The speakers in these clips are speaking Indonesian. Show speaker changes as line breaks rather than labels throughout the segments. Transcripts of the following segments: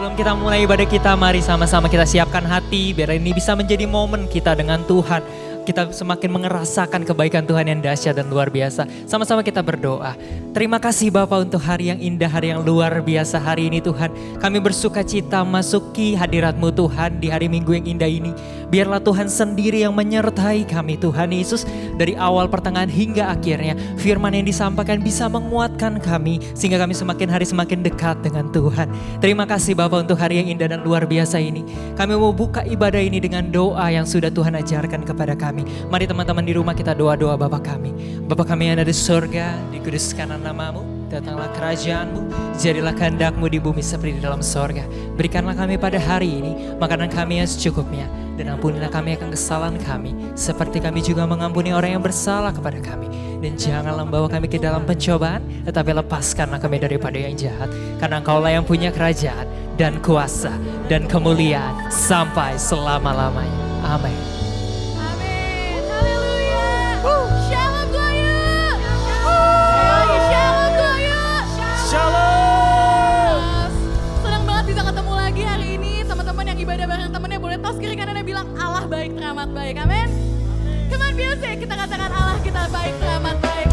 Sebelum kita mulai ibadah kita, mari sama-sama kita siapkan hati biar ini bisa menjadi momen kita dengan Tuhan. Kita semakin merasakan kebaikan Tuhan yang dahsyat dan luar biasa. Sama-sama kita berdoa. Terima kasih Bapa untuk hari yang indah, hari yang luar biasa hari ini Tuhan. Kami bersuka cita masuki hadirat-Mu Tuhan di hari Minggu yang indah ini. Biarlah Tuhan sendiri yang menyertai kami Tuhan Yesus. Dari awal pertengahan hingga akhirnya. Firman yang disampaikan bisa menguatkan kami. Sehingga kami semakin hari semakin dekat dengan Tuhan. Terima kasih Bapa untuk hari yang indah dan luar biasa ini. Kami mau buka ibadah ini dengan doa yang sudah Tuhan ajarkan kepada kami. Mari teman-teman di rumah kita doa-doa Bapa kami. Bapa kami yang ada di surga, dikuduskanlah nama-Mu, datanglah kerajaan-Mu, jadilah kehendak-Mu di bumi seperti di dalam surga. Berikanlah kami pada hari ini makanan kami yang secukupnya, dan ampunilah kami akan kesalahan kami, seperti kami juga mengampuni orang yang bersalah kepada kami. Dan janganlah membawa kami ke dalam pencobaan, tetapi lepaskanlah kami daripada yang jahat. Karena Engkau-Lah yang punya kerajaan dan kuasa dan kemuliaan sampai selama-lamanya. Amin.
Tos kiri kanannya bilang Allah baik teramat baik, amin. Come on music, kita katakan Allah kita baik teramat baik.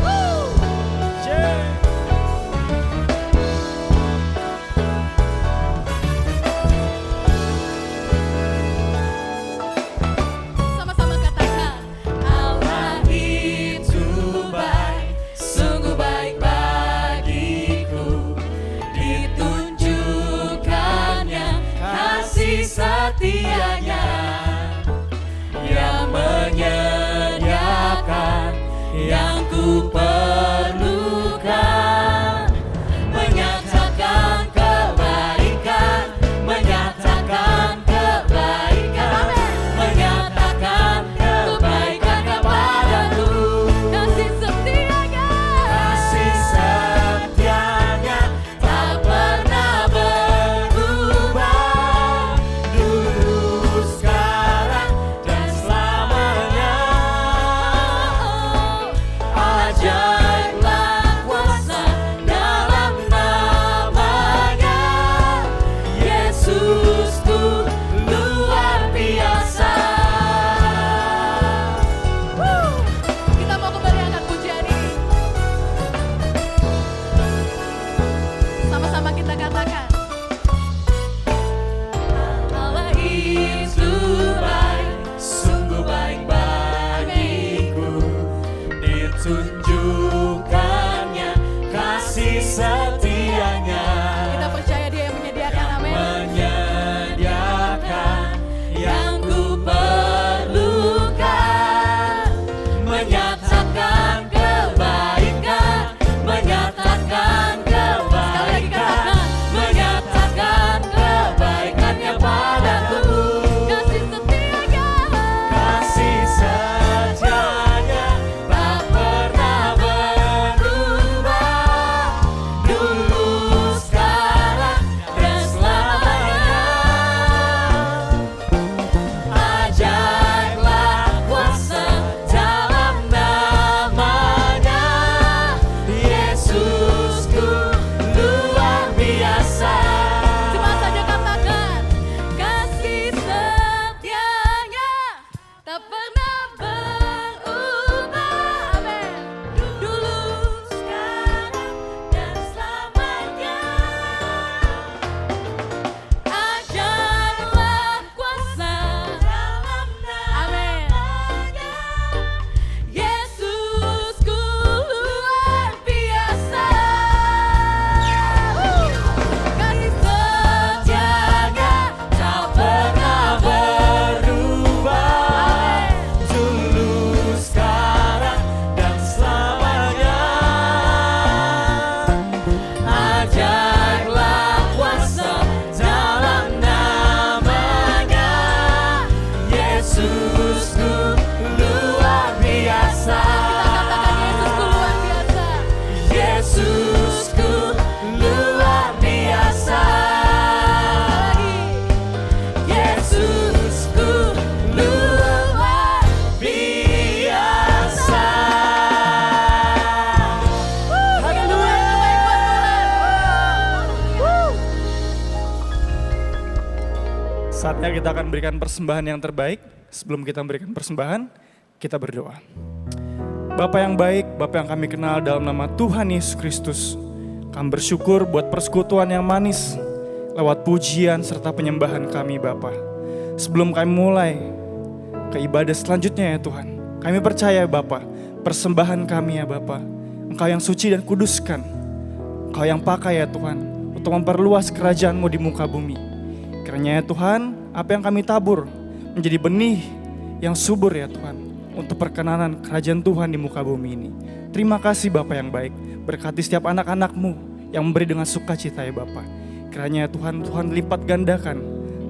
Saatnya kita akan berikan persembahan yang terbaik. Sebelum kita memberikan persembahan, kita berdoa. Bapa yang baik, Bapa yang kami kenal dalam nama Tuhan Yesus Kristus, kami bersyukur buat persekutuan yang manis lewat pujian serta penyembahan kami Bapa. Sebelum kami mulai ke ibadah selanjutnya ya Tuhan, kami percaya Bapa, persembahan kami ya Bapa, Engkau yang suci dan kuduskan, Engkau yang pakai ya Tuhan untuk memperluas kerajaan-Mu di muka bumi. Kiranya ya Tuhan, apa yang kami tabur menjadi benih yang subur ya Tuhan, untuk perkenanan kerajaan Tuhan di muka bumi ini. Terima kasih Bapa yang baik, berkati setiap anak-anak-Mu yang memberi dengan sukacita ya Bapa. Kiranya ya Tuhan, Tuhan lipat gandakan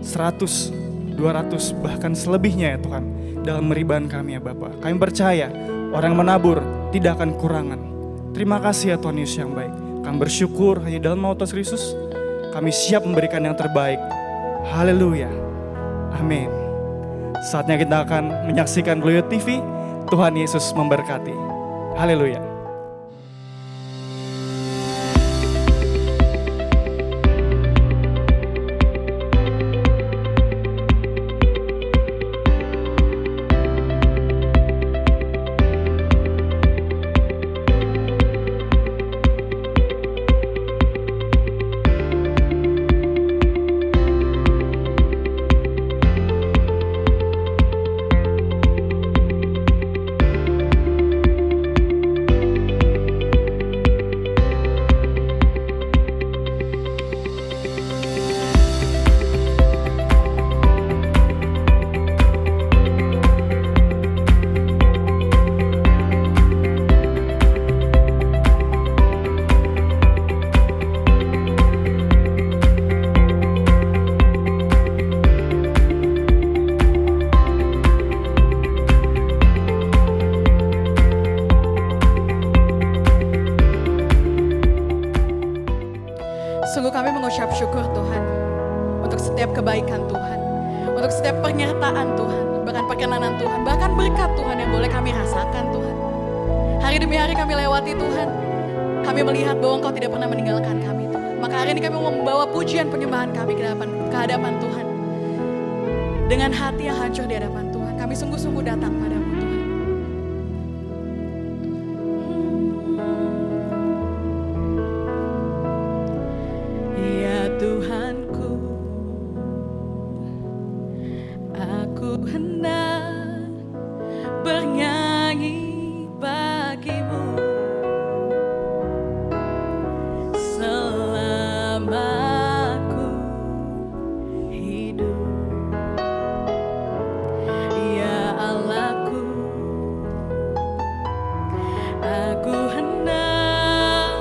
100, 200 bahkan selebihnya ya Tuhan dalam meriban kami ya Bapa. Kami percaya orang yang menabur tidak akan kurangan. Terima kasih ya Tuhan Yesus yang baik. Kami bersyukur hanya dalam nama Tuhan Yesus kami siap memberikan yang terbaik. Haleluya. Amin. Saatnya kita akan menyaksikan Gloyo TV. Tuhan Yesus memberkati. Haleluya.
Sungguh kami mengucap syukur Tuhan untuk setiap kebaikan Tuhan, untuk setiap penyertaan Tuhan, bahkan perkenanan Tuhan, bahkan berkat Tuhan yang boleh kami rasakan Tuhan. Hari demi hari kami lewati Tuhan, kami melihat bahwa Engkau tidak pernah meninggalkan kami Tuhan. Maka hari ini kami mau membawa pujian penyembahan kami ke hadapan Tuhan. Dengan hati yang hancur di hadapan Tuhan, kami sungguh-sungguh datang padamu Tuhan. Tuhanku, aku hendak bernyanyi bagimu selama aku hidup. Ya Allahku, aku hendak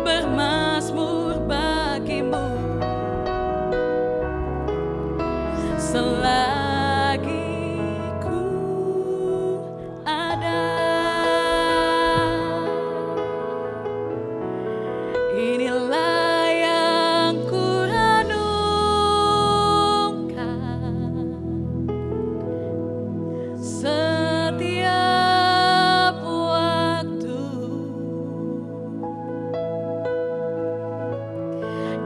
bermazmur bagimu selagi ku ada. Inilah yang ku renungkan setiap waktu.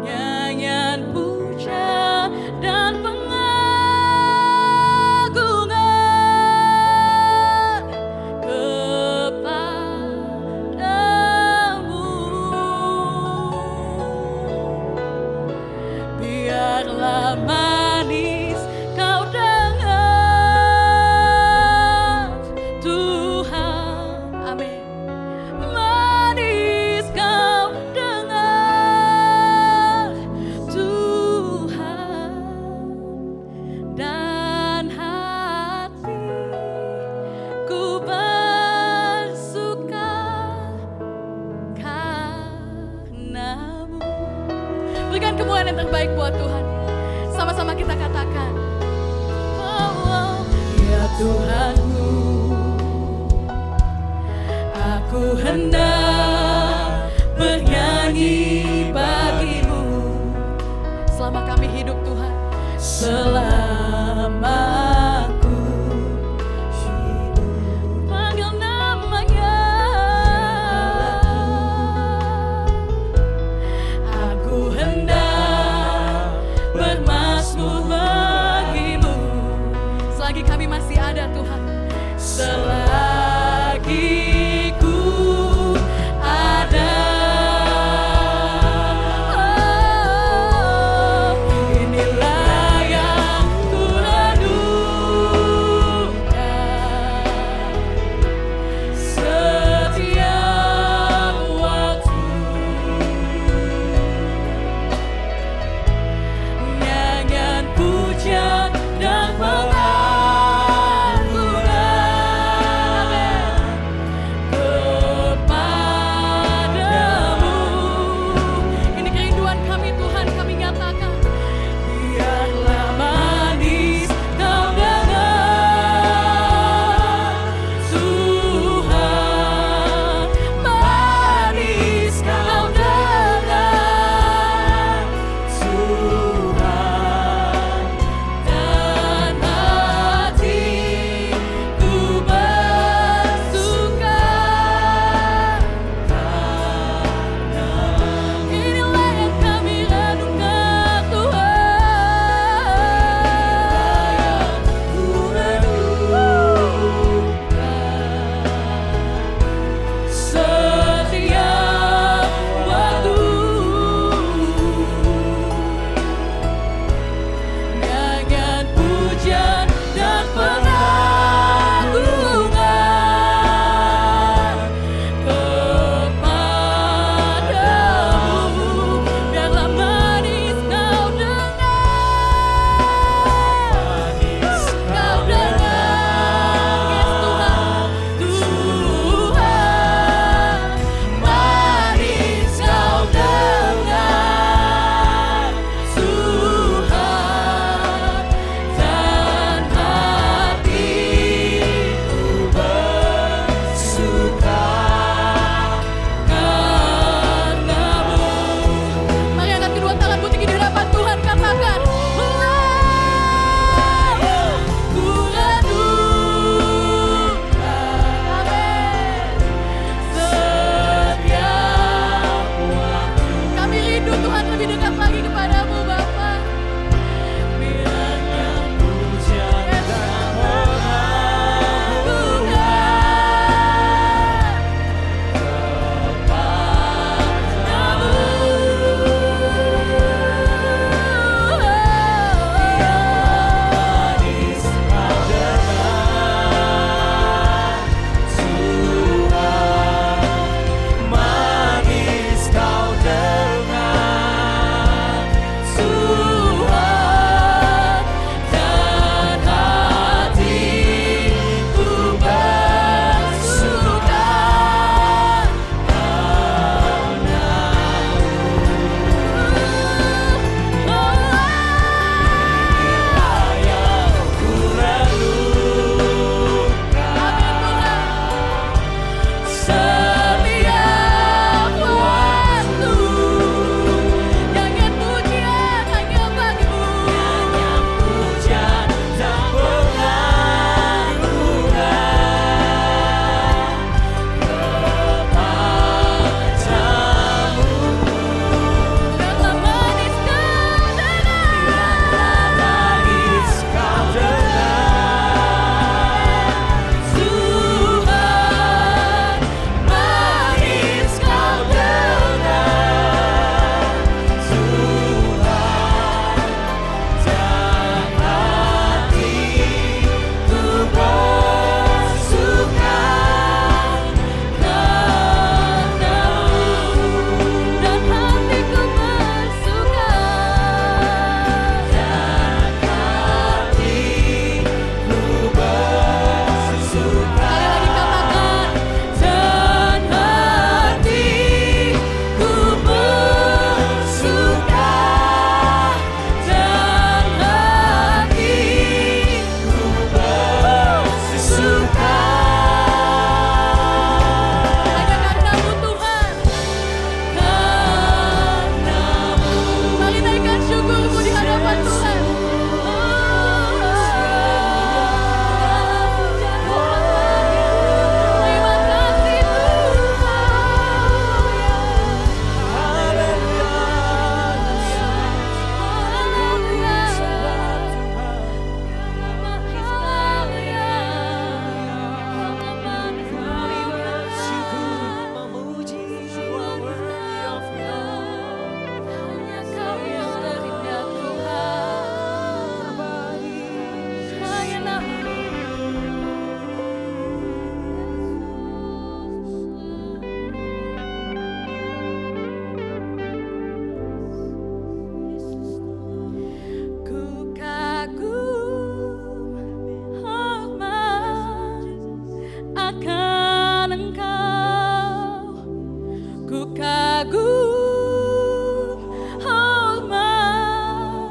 Nyanyian puja dan manis kau dengar Tuhan, amin. Manis kau dengar Tuhan, dan hatiku bersuka karenamu. Berikan kemuliaan yang terbaik buat Tuhan. Sama-sama kita katakan, oh, ya Tuhanku, aku hendak bernyanyi bagimu selama kami hidup Tuhan, selama aku hidup. Panggil namanya, aku hendak bermazmur bagimu selagi ku ada. Inilah yang ku renungkan setiap waktu. Nyanyian pujian dan pengakuan kagum hormat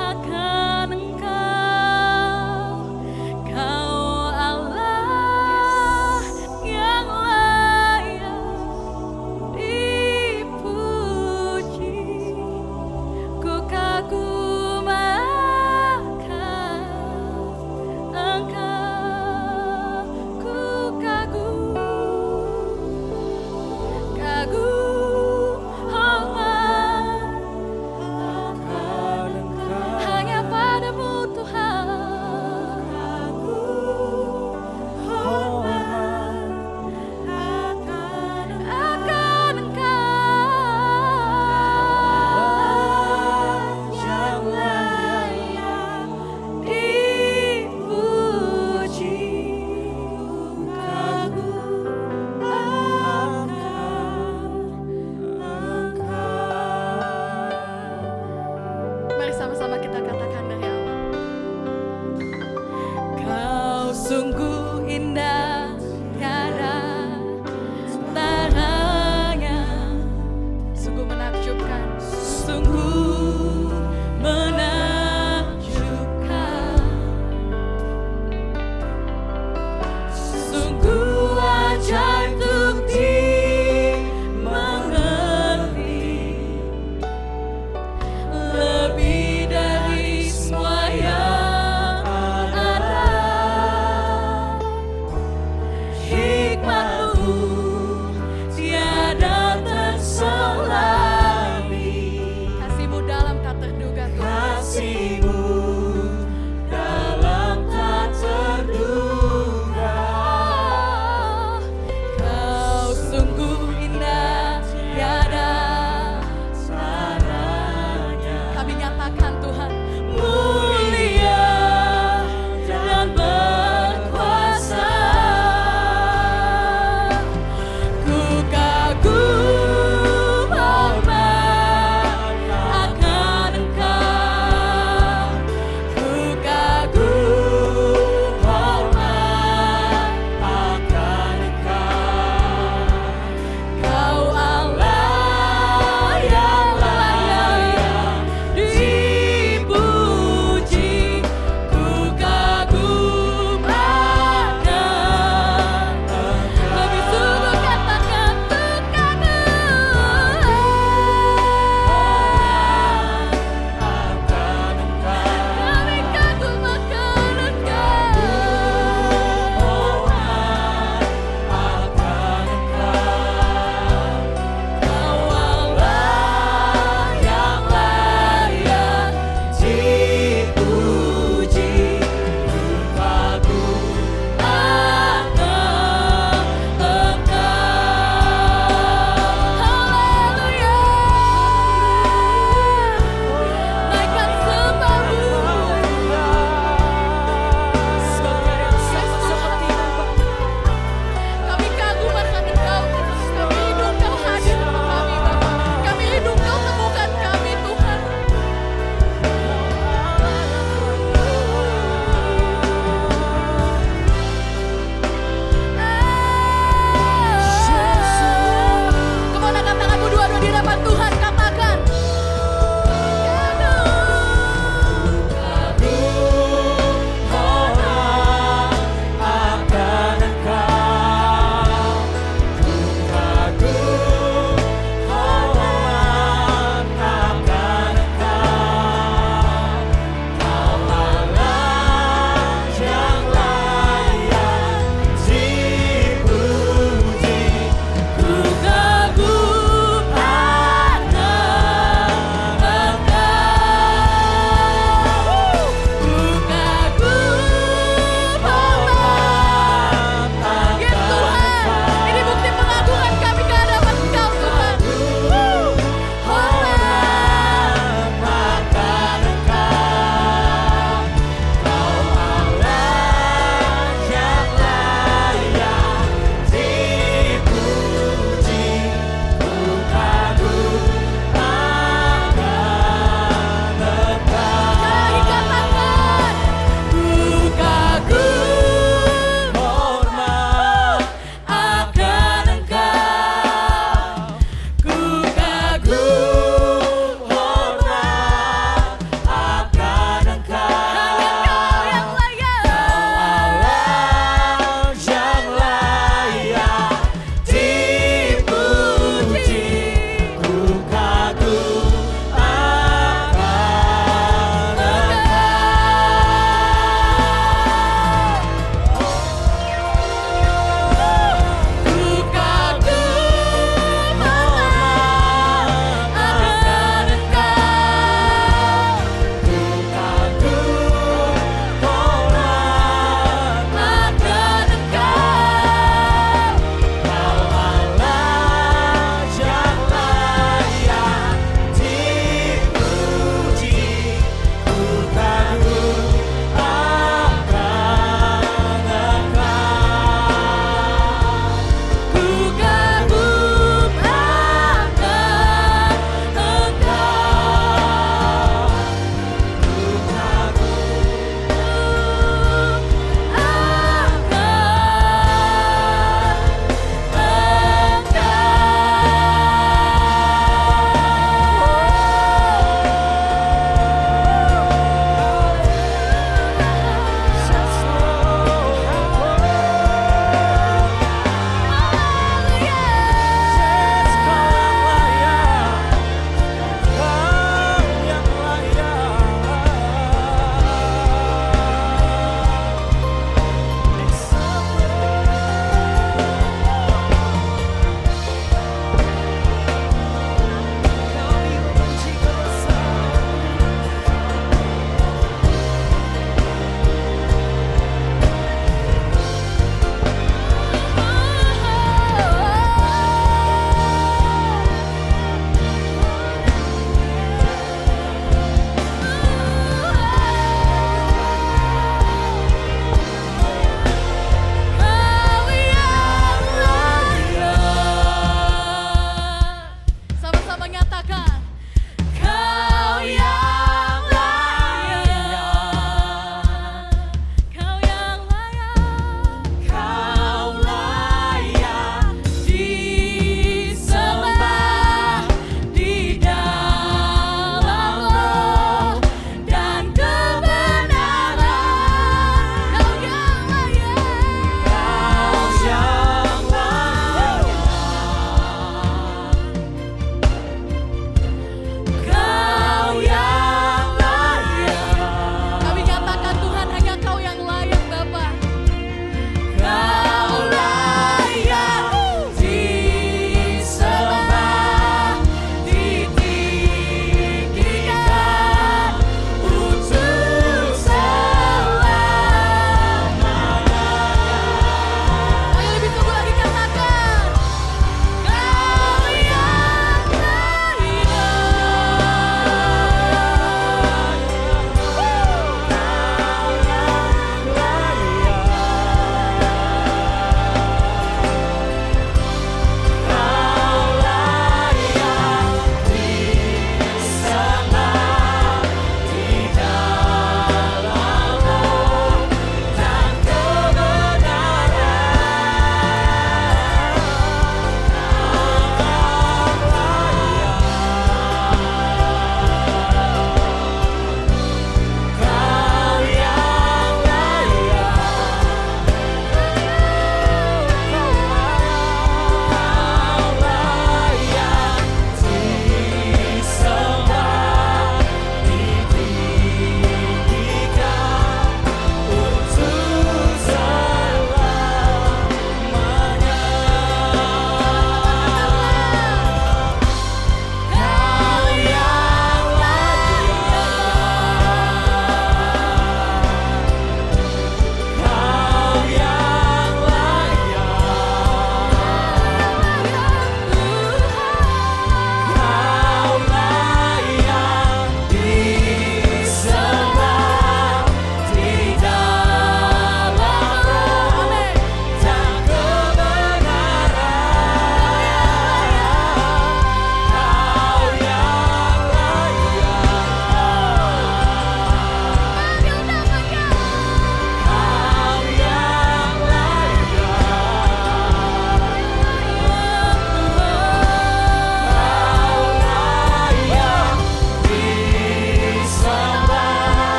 akan Engkau, Kau Allah yang layak dipuji. Ku kagum akan Engkau, ku kagum, kagum.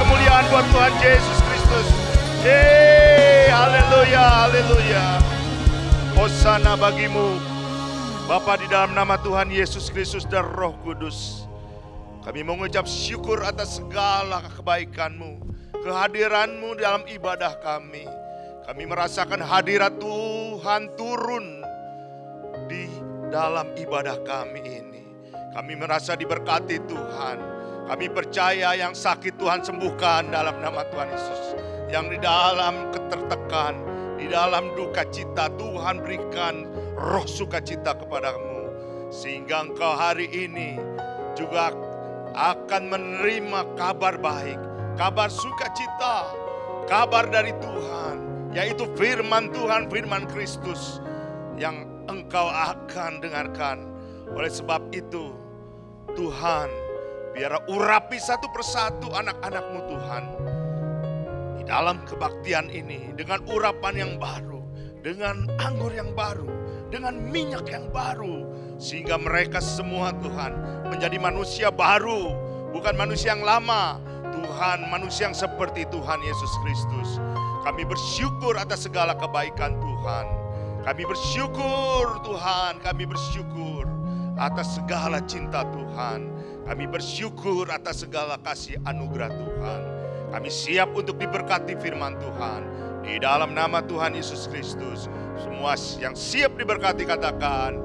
kemuliaan buat Tuhan Yesus Kristus. Haleluya, haleluya. Hosana bagimu, Bapa, di dalam nama Tuhan Yesus Kristus dan Roh Kudus. Kami mengucap syukur atas segala kebaikan-Mu, kehadiran-Mu dalam ibadah kami. Kami merasakan hadirat Tuhan turun di dalam ibadah kami ini. Kami merasa diberkati Tuhan. Kami percaya yang sakit Tuhan sembuhkan dalam nama Tuhan Yesus. Yang di dalam ketertekan, di dalam duka cita, Tuhan berikan roh sukacita kepadamu. Sehingga engkau hari ini juga akan menerima kabar baik, kabar sukacita, kabar dari Tuhan. Yaitu firman Tuhan, firman Kristus yang engkau akan dengarkan. Oleh sebab itu, Tuhan, biar urapi satu persatu anak-anak-Mu Tuhan. Di dalam kebaktian ini, dengan urapan yang baru, dengan anggur yang baru, dengan minyak yang baru. Sehingga mereka semua Tuhan menjadi manusia baru, bukan manusia yang lama. Tuhan, manusia yang seperti Tuhan Yesus Kristus. Kami bersyukur atas segala kebaikan Tuhan. Kami bersyukur Tuhan, kami bersyukur atas segala cinta Tuhan. Kami bersyukur atas segala kasih anugerah Tuhan. Kami siap untuk diberkati firman Tuhan. Di dalam nama Tuhan Yesus Kristus. Semua yang siap diberkati katakan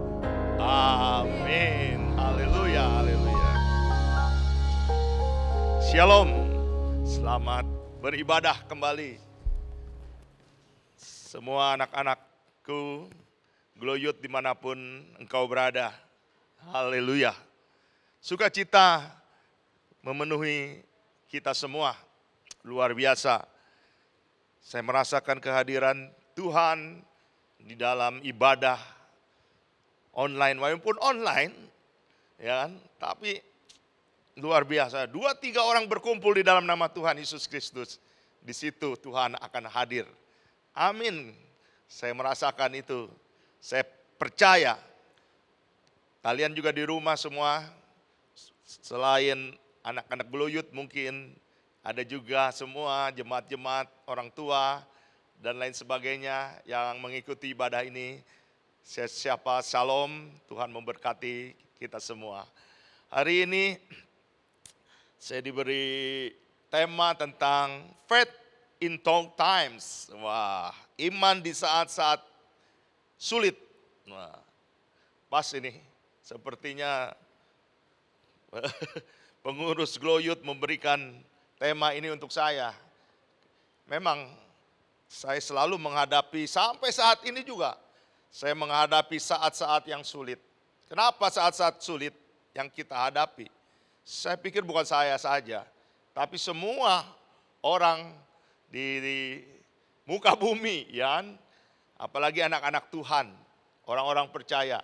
amin. Haleluya, haleluya. Shalom. Selamat beribadah kembali. Semua anak-anakku, Gloyut dimanapun engkau berada. Haleluya. Sukacita memenuhi kita semua. Luar biasa. Saya merasakan kehadiran Tuhan di dalam ibadah online. Walaupun online, ya kan? Tapi luar biasa. 2-3 orang berkumpul di dalam nama Tuhan Yesus Kristus. Di situ Tuhan akan hadir. Amin. Saya merasakan itu. Saya percaya. Kalian juga di rumah semua, selain anak-anak Gloyut mungkin ada juga semua jemaat-jemaat, orang tua, dan lain sebagainya yang mengikuti ibadah ini. Siapa shalom, Tuhan memberkati kita semua. Hari ini saya diberi tema tentang faith in tough times. Wah, iman di saat-saat sulit. Wah, pas ini, sepertinya pengurus Gloyut memberikan tema ini untuk saya. Memang saya selalu menghadapi, sampai saat ini juga, saya menghadapi saat-saat yang sulit. Kenapa saat-saat sulit yang kita hadapi? Saya pikir bukan saya saja, tapi semua orang di muka bumi, ya, apalagi anak-anak Tuhan, orang-orang percaya,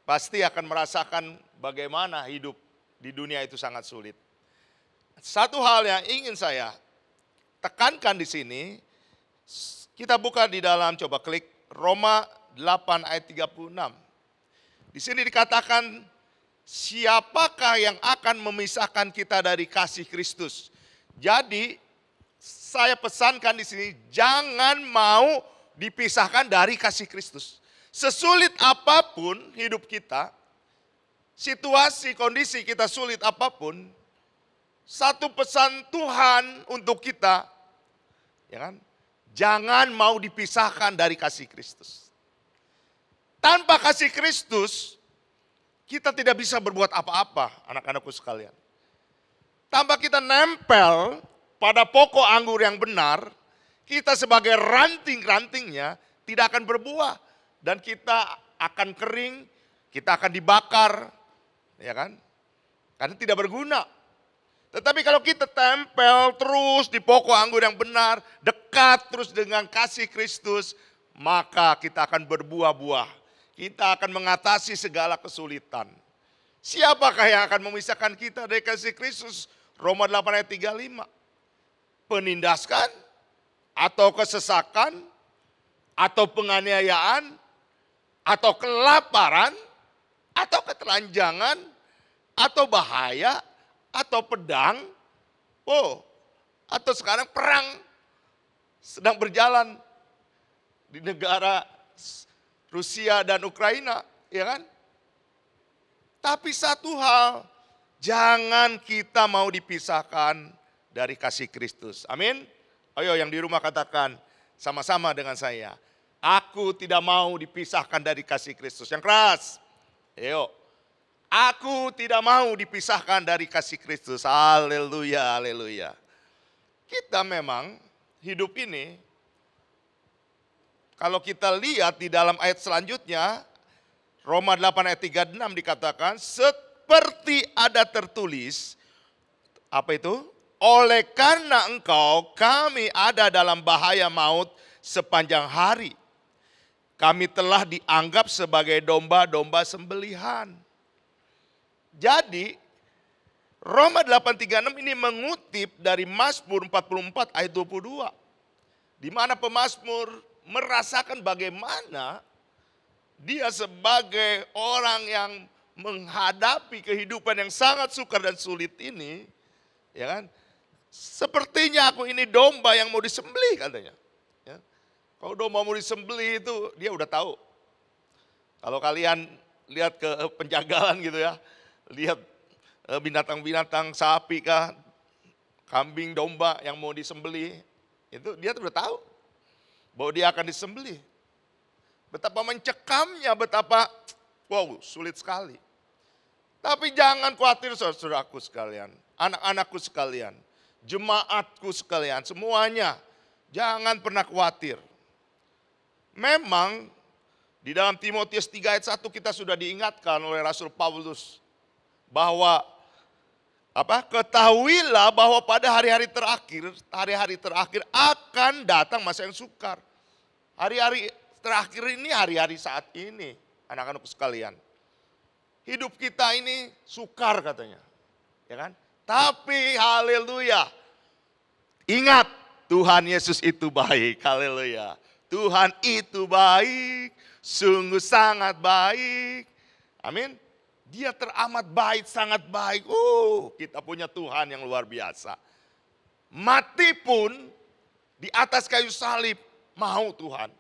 pasti akan merasakan bagaimana hidup di dunia itu sangat sulit. Satu hal yang ingin saya tekankan di sini, kita buka di dalam, coba klik Roma 8 ayat 36. Di sini dikatakan, siapakah yang akan memisahkan kita dari kasih Kristus? Jadi saya pesankan di sini, jangan mau dipisahkan dari kasih Kristus. Sesulit apapun hidup kita, situasi, kondisi kita sulit apapun, satu pesan Tuhan untuk kita, ya kan? Jangan mau dipisahkan dari kasih Kristus. Tanpa kasih Kristus, kita tidak bisa berbuat apa-apa, anak-anakku sekalian. Tanpa kita nempel pada pokok anggur yang benar, kita sebagai ranting-rantingnya tidak akan berbuah. Dan kita akan kering, kita akan dibakar, ya kan? Karena tidak berguna. Tetapi kalau kita tempel terus di pokok anggur yang benar, dekat terus dengan kasih Kristus, maka kita akan berbuah-buah. Kita akan mengatasi segala kesulitan. Siapakah yang akan memisahkan kita dari kasih Kristus? Roma 8 ayat 35. Penindaskan, atau kesesakan, atau penganiayaan, atau kelaparan, atau ketelanjangan, atau bahaya, atau pedang. Oh, Atau sekarang perang sedang berjalan di negara Rusia dan Ukraina, ya kan? Tapi satu hal, jangan kita mau dipisahkan dari kasih Kristus. Amin. Ayo yang di rumah katakan sama-sama dengan saya. Aku tidak mau dipisahkan dari kasih Kristus. Yang keras. Ayo. Aku tidak mau dipisahkan dari kasih Kristus. Haleluya, haleluya. Kita memang hidup ini, kalau kita lihat di dalam ayat selanjutnya, Roma 8 ayat 36 dikatakan, seperti ada tertulis, apa itu? Oleh karena engkau kami ada dalam bahaya maut sepanjang hari. Kami telah dianggap sebagai domba-domba sembelihan. Jadi Roma 8:36 ini mengutip dari Mazmur 44 ayat 22. Di mana pemazmur merasakan bagaimana dia sebagai orang yang menghadapi kehidupan yang sangat sukar dan sulit ini, ya kan? Sepertinya aku ini domba yang mau disembelih katanya. Ya. Kalau domba mau disembelih itu dia udah tahu. Kalau kalian lihat ke penjagalan gitu ya, lihat binatang-binatang sapi kah, kambing, domba yang mau disembelih, itu dia udah tahu bahwa dia akan disembelih. Betapa mencekamnya, betapa wow sulit sekali. Tapi jangan khawatir saudaraku sekalian, anak-anakku sekalian, jemaatku sekalian, semuanya jangan pernah khawatir. Memang di dalam Timotius 3 ayat 1 kita sudah diingatkan oleh Rasul Paulus bahwa ketahuilah bahwa pada hari-hari terakhir akan datang masa yang sukar. Hari-hari terakhir ini hari-hari saat ini, anak-anakku sekalian. Hidup kita ini sukar katanya, ya kan? Tapi haleluya, ingat Tuhan Yesus itu baik, haleluya. Tuhan itu baik, sungguh sangat baik, amin. Dia teramat baik, sangat baik. Kita punya Tuhan yang luar biasa. Mati pun di atas kayu salib mau Tuhan.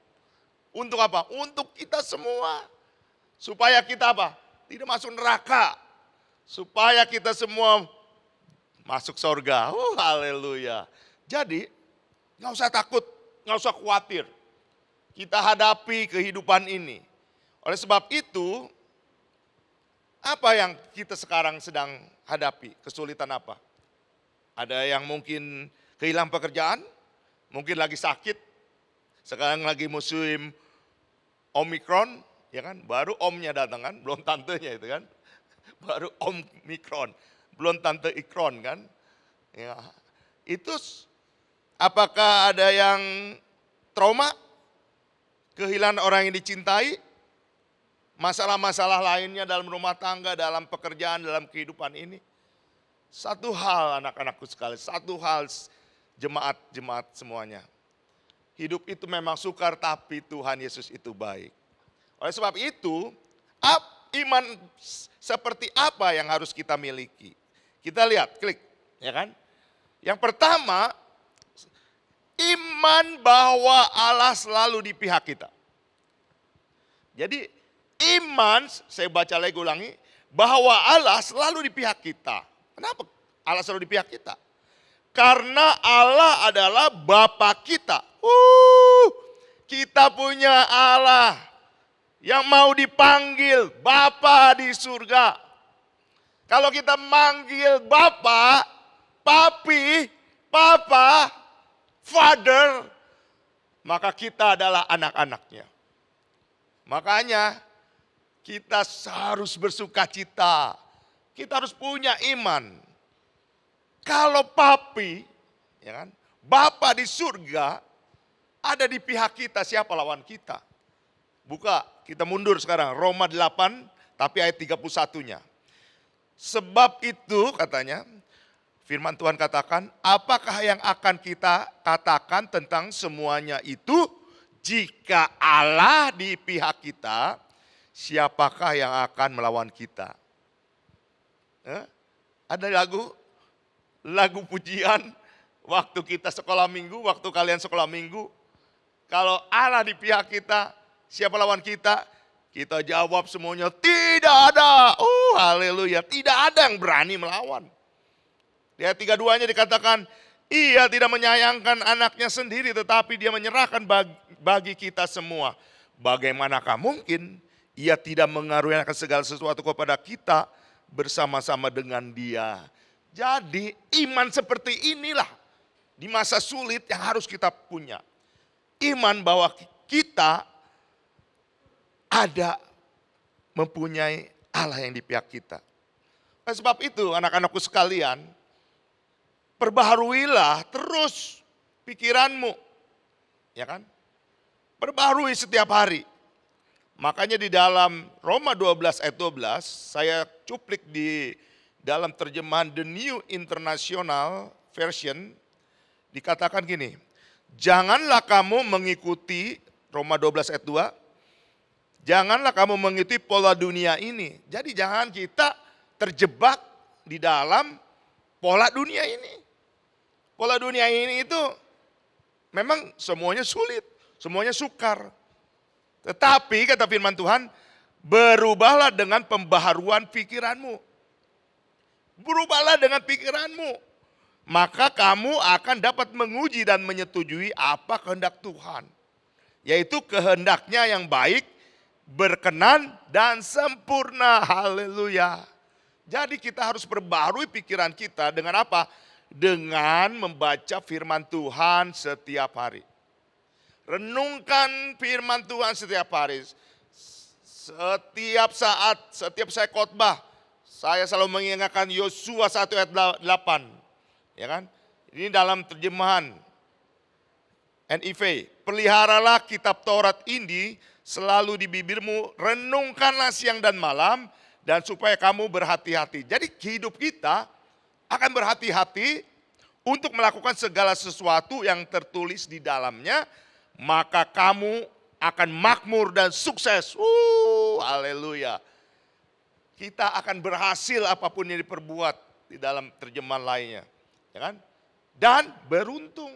Untuk apa? Untuk kita semua. Supaya kita apa? Tidak masuk neraka. Supaya kita semua masuk surga. Haleluya. Jadi gak usah takut, gak usah khawatir. Kita hadapi kehidupan ini. Oleh sebab itu, apa yang kita sekarang sedang hadapi? Kesulitan apa? Ada yang mungkin kehilangan pekerjaan, mungkin lagi sakit. Sekarang lagi musim Omikron, ya kan? Baru omnya datang kan, belum tantenya itu kan. Baru Omikron, belum tante Ikron kan. Ya. Itu apakah ada yang trauma? Kehilangan orang yang dicintai? Masalah-masalah lainnya dalam rumah tangga, dalam pekerjaan, dalam kehidupan ini. Satu hal anak-anakku sekali, satu hal jemaat-jemaat semuanya. Hidup itu memang sukar tapi Tuhan Yesus itu baik. Oleh sebab itu, iman seperti apa yang harus kita miliki? Kita lihat, klik, ya kan? Yang pertama, iman bahwa Allah selalu di pihak kita. Jadi iman, saya baca lagi ulangi, bahwa Allah selalu di pihak kita. Kenapa Allah selalu di pihak kita? Karena Allah adalah Bapa kita. Kita punya Allah yang mau dipanggil Bapa di surga. Kalau kita manggil Bapa, Papi, Papa, Father, maka kita adalah anak-anaknya. Makanya kita harus bersuka cita. Kita harus punya iman. Kalau Papi, ya kan, Bapa di surga ada di pihak kita, siapa lawan kita? Buka, kita mundur sekarang, Roma 8, tapi ayat 31-nya. Sebab itu katanya, firman Tuhan katakan, apakah yang akan kita katakan tentang semuanya itu? Jika Allah di pihak kita, siapakah yang akan melawan kita? Ada lagu pujian Waktu kita sekolah minggu, waktu kalian sekolah minggu, kalau Allah di pihak kita, siapa lawan kita? Kita jawab semuanya, tidak ada. Oh haleluya, tidak ada yang berani melawan. Di ayat 32-nya dikatakan, ia tidak menyayangkan anaknya sendiri, tetapi dia menyerahkan bagi kita semua. Bagaimanakah mungkin ia tidak mengaruniakan segala sesuatu kepada kita bersama-sama dengan dia. Jadi iman seperti inilah di masa sulit yang harus kita punya. Iman bahwa kita ada mempunyai Allah yang di pihak kita. Oleh sebab itu anak-anakku sekalian, perbaharuilah terus pikiranmu. Ya kan? Perbaharui setiap hari. Makanya di dalam Roma 12 ayat 12, saya cuplik di dalam terjemahan The New International Version, dikatakan gini, janganlah kamu mengikuti, Roma 12 ayat 2, janganlah kamu mengikuti pola dunia ini. Jadi jangan kita terjebak di dalam pola dunia ini. Pola dunia ini itu memang semuanya sulit, semuanya sukar. Tetapi kata firman Tuhan, berubahlah dengan pembaharuan pikiranmu. Berubahlah dengan pikiranmu. Maka kamu akan dapat menguji dan menyetujui apa kehendak Tuhan. Yaitu kehendaknya yang baik, berkenan dan sempurna. Haleluya. Jadi kita harus perbarui pikiran kita dengan apa? Dengan membaca firman Tuhan setiap hari. Renungkan firman Tuhan setiap hari. Setiap saat, setiap saya khotbah, saya selalu mengingatkan Yosua 1 ayat 8. Ya kan? Ini dalam terjemahan NIV. Peliharalah kitab Taurat ini selalu di bibirmu, renungkanlah siang dan malam, dan supaya kamu berhati-hati. Jadi hidup kita akan berhati-hati untuk melakukan segala sesuatu yang tertulis di dalamnya, maka kamu akan makmur dan sukses. Haleluya. Kita akan berhasil apapun yang diperbuat di dalam terjemahan lainnya. Ya kan? Dan beruntung.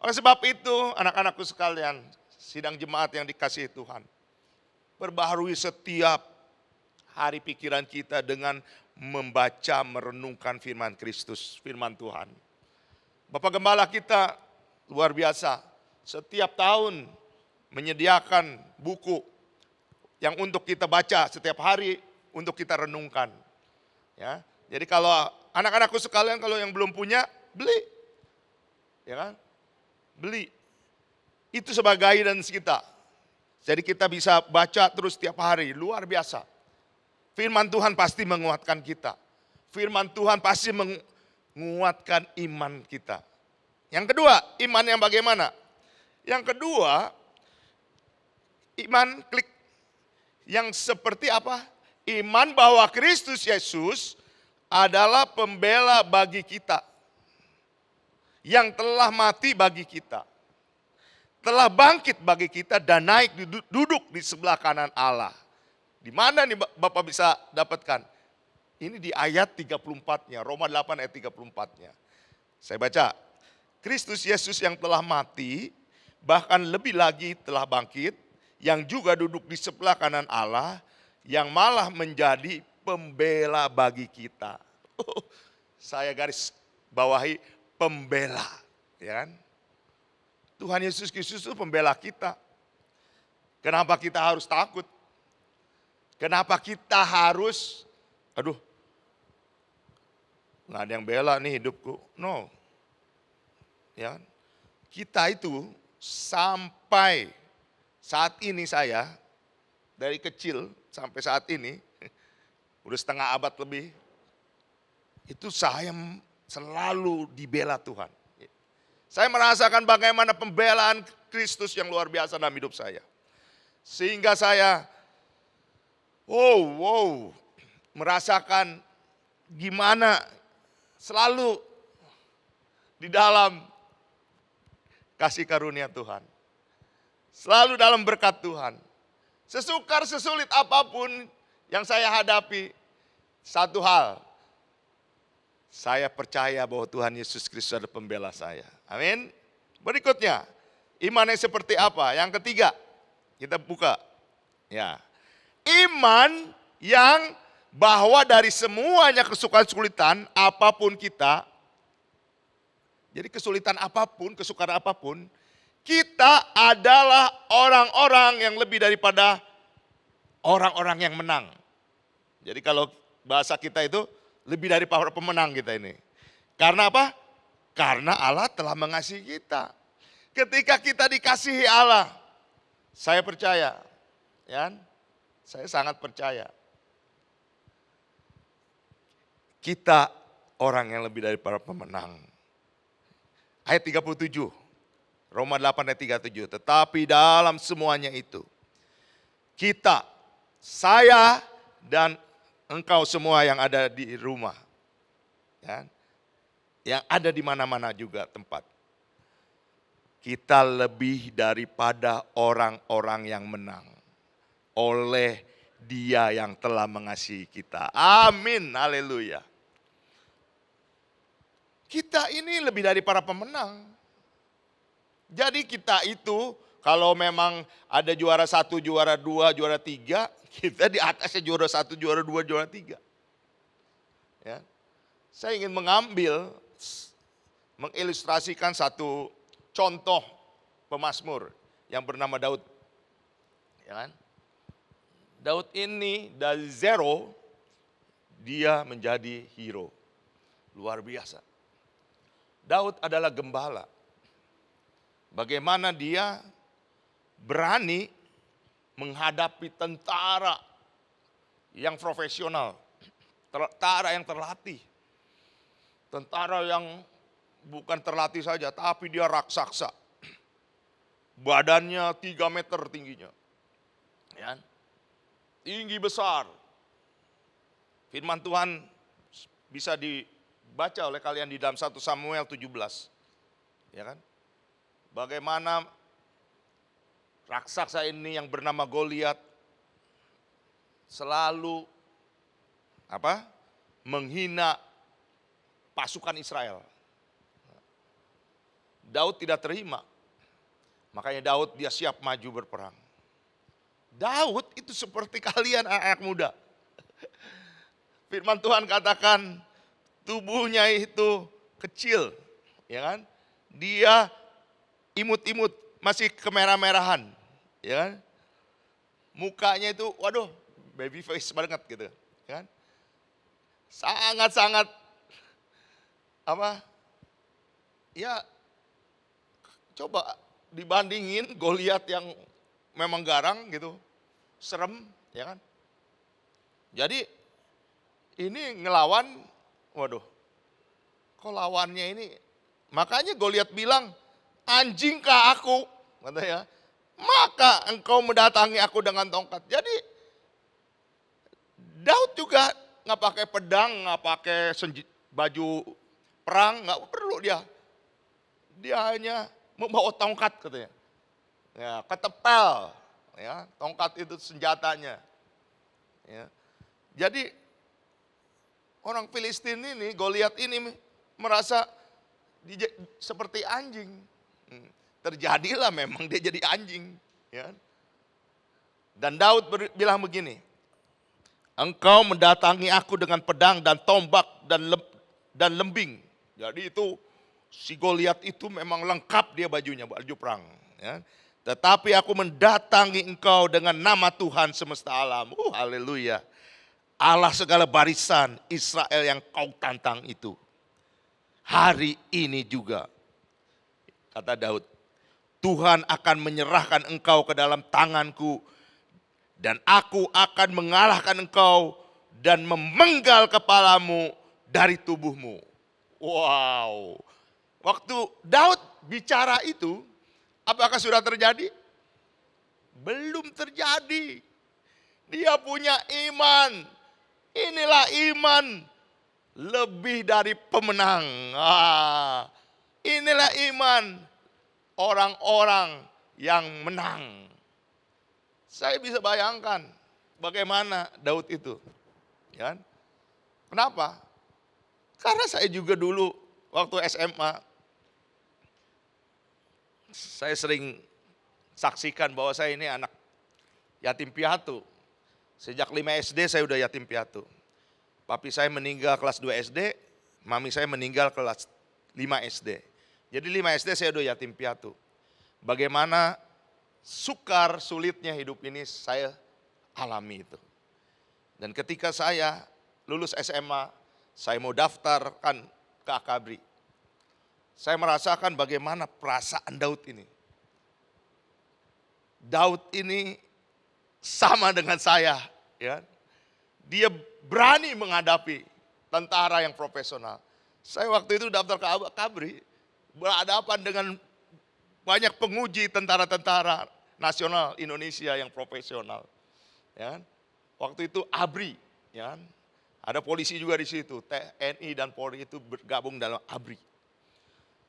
Oleh sebab itu anak-anakku sekalian, sidang jemaat yang dikasihi Tuhan, perbaharui setiap hari pikiran kita dengan membaca, merenungkan firman Kristus, firman Tuhan. Bapak Gembala kita luar biasa, setiap tahun menyediakan buku yang untuk kita baca setiap hari, untuk kita renungkan. Ya, jadi kalau anak-anakku sekalian, kalau yang belum punya, beli. Ya kan? Beli. Itu sebagai guidance kita. Jadi kita bisa baca terus setiap hari, luar biasa. Firman Tuhan pasti menguatkan kita. Firman Tuhan pasti menguatkan iman kita. Yang kedua, iman yang bagaimana? Yang kedua, iman klik yang seperti apa? Iman bahwa Kristus Yesus adalah pembela bagi kita. Yang telah mati bagi kita. Telah bangkit bagi kita dan naik duduk di sebelah kanan Allah. Di mana nih Bapak bisa dapatkan? Ini di ayat 34-nya, Roma 8 ayat 34-nya. Saya baca, Kristus Yesus yang telah mati, bahkan lebih lagi telah bangkit, yang juga duduk di sebelah kanan Allah, yang malah menjadi pembela bagi kita. Saya garis bawahi pembela, ya kan? Tuhan Yesus Kristus itu pembela kita. Kenapa kita harus takut? Kenapa kita harus, nggak ada yang bela nih hidupku. No. Ya, kita itu sampai saat ini saya, dari kecil sampai saat ini, udah setengah abad lebih, itu saya selalu dibela Tuhan. Saya merasakan bagaimana pembelaan Kristus yang luar biasa dalam hidup saya. Sehingga saya merasakan gimana selalu di dalam kasih karunia Tuhan. Selalu dalam berkat Tuhan. Sesukar sesulit apapun yang saya hadapi, satu hal, Saya percaya bahwa Tuhan Yesus Kristus adalah pembela saya. Amin. Berikutnya, iman yang seperti apa? Yang ketiga, kita buka. Ya. Iman yang bahwa dari semuanya kesulitan, apapun kita, jadi kesulitan apapun, kesukaran apapun, kita adalah orang-orang yang lebih daripada orang-orang yang menang. Jadi kalau bahasa kita itu lebih dari para pemenang kita ini. Karena apa? Karena Allah telah mengasihi kita. Ketika kita dikasihi Allah, saya percaya, ya, saya sangat percaya. Kita orang yang lebih dari para pemenang. Ayat 37. Roma 8 ayat 37. Tetapi dalam semuanya itu, kita, saya dan engkau semua yang ada di rumah, ya, yang ada di mana-mana juga tempat, kita lebih daripada orang-orang yang menang oleh Dia yang telah mengasihi kita. Amin, haleluya. Kita ini lebih dari para pemenang. Jadi kita itu kalau memang ada juara 1, juara 2, juara 3, kita di atasnya juara 1, juara 2, juara 3. Ya. Saya ingin mengilustrasikan satu contoh pemazmur yang bernama Daud. Ya kan? Daud ini dari zero, dia menjadi hero. Luar biasa. Daud adalah gembala. Bagaimana dia berani menghadapi tentara yang profesional, tentara yang terlatih. Tentara yang bukan terlatih saja, tapi dia raksasa. Badannya 3 meter tingginya. Ya. Tinggi besar. Firman Tuhan bisa dibaca oleh kalian di dalam 1 Samuel 17. Ya kan? Bagaimana raksasa ini yang bernama Goliat selalu menghina pasukan Israel. Daud tidak terima. Makanya Daud dia siap maju berperang. Daud itu seperti kalian anak muda. Firman Tuhan katakan tubuhnya itu kecil, ya kan? Dia imut-imut, masih kemerah-merahan, ya kan? Mukanya itu, waduh, baby face banget gitu, ya kan? Sangat-sangat ya coba dibandingin Goliat yang memang garang gitu, serem, ya kan? Jadi ini ngelawan, waduh, kok lawannya ini, makanya Goliat bilang, anjingkah aku, katanya, maka engkau mendatangi aku dengan tongkat. Jadi Daud juga nggak pakai pedang, nggak pakai baju perang, nggak perlu dia. Dia hanya membawa tongkat katanya. Ya, ketepel, ya, tongkat itu senjatanya. Ya. Jadi orang Filistin ini, Goliat ini merasa seperti anjing. Terjadilah memang dia jadi anjing. Ya. Dan Daud bilang begini, engkau mendatangi aku dengan pedang dan tombak dan lembing. Jadi itu si Goliat itu memang lengkap dia bajunya, baju perang. Ya. Tetapi aku mendatangi engkau dengan nama Tuhan semesta alam. Haleluya. Allah segala barisan Israel yang kau tantang itu. Hari ini juga, kata Daud, Tuhan akan menyerahkan engkau ke dalam tanganku. Dan aku akan mengalahkan engkau dan memenggal kepalamu dari tubuhmu. Wow. Waktu Daud bicara itu, apakah sudah terjadi? Belum terjadi. Dia punya iman. Inilah iman lebih dari pemenang. Inilah iman orang-orang yang menang. Saya bisa bayangkan bagaimana Daud itu. Ya. Kenapa? Karena saya juga dulu waktu SMA, saya sering saksikan bahwa saya ini anak yatim piatu. Sejak 5 SD saya udah yatim piatu. Papi saya meninggal kelas 2 SD, mami saya meninggal kelas 5 SD. Jadi 5 SD saya udah yatim piatu. Bagaimana sukar sulitnya hidup ini saya alami itu. Dan ketika saya lulus SMA, saya mau daftarkan ke Akabri. Saya merasakan bagaimana perasaan Daud ini. Daud ini sama dengan saya, ya. Dia berani menghadapi tentara yang profesional. Saya waktu itu daftar ke Akabri, berhadapan dengan banyak penguji tentara-tentara nasional Indonesia yang profesional. Ya. Waktu itu ABRI, ya. Ada polisi juga di situ, TNI dan Polri itu bergabung dalam ABRI.